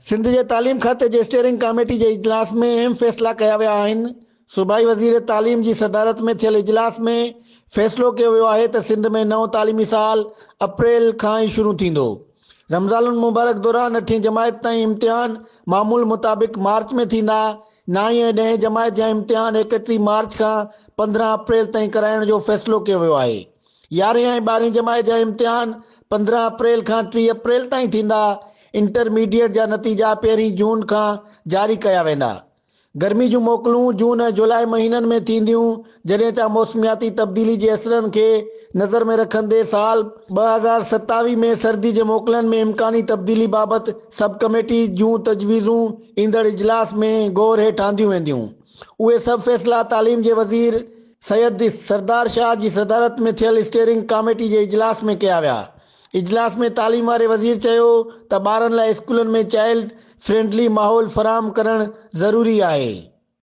सिंध जे तालीम खाते जे steering committee जे इजलास में अहम फैसला कया विया आहिनि। सूबाई वज़ीर तालीम जी सदारत में थियल इजलास में फ़ैसिलो कयो वियो आहे त सिंध में नओं तालीमी साल अप्रैल खां ई शुरू थींदो। रमज़ानुल मुबारक दौरान 8हीं जमायत ताईं इम्तिहान मामूल मुताबिक़ मार्च में थींदा। 9हीं ऐं 10हीं जमायत जा इम्तिहान 31 मार्च खां 15 अप्रैल ताईं कराइण जो फ़ैसिलो कयो वियो आहे। 11हीं ऐं 12हीं जमायत जा इम्तिहान 15 अप्रैल खां 3 अप्रैल ताईं थींदा। इंटरमीडिएट जा नतीजा 1 जून खां जारी कया वेंदा। गर्मी जूं मोकलूं जून ऐं जुलाई महीननि में थींदियूं, जॾहिं त मौसमियाती तब्दीली जे असरनि खे नज़र में रखंदे साल 2027 में सर्दी जे मोकलनि में इम्कानी तब्दीली बाबति सब कमेटी जूं तजवीज़ूं ईंदड़ इजलास में गौर हेठि आंदियूं वेंदियूं। उहे सभु फ़ैसिला तालीम जे वज़ीर सैयद सरदार शाह जी सदारत में थियल स्टीयरिंग कमेटी जे इजलास में कया विया। इजलास में तालीम वारे वज़ीर चयो त ॿारनि लाइ स्कूलनि में चाइल्ड फ्रेंडली माहौल फराहम करणु ज़रूरी आहे।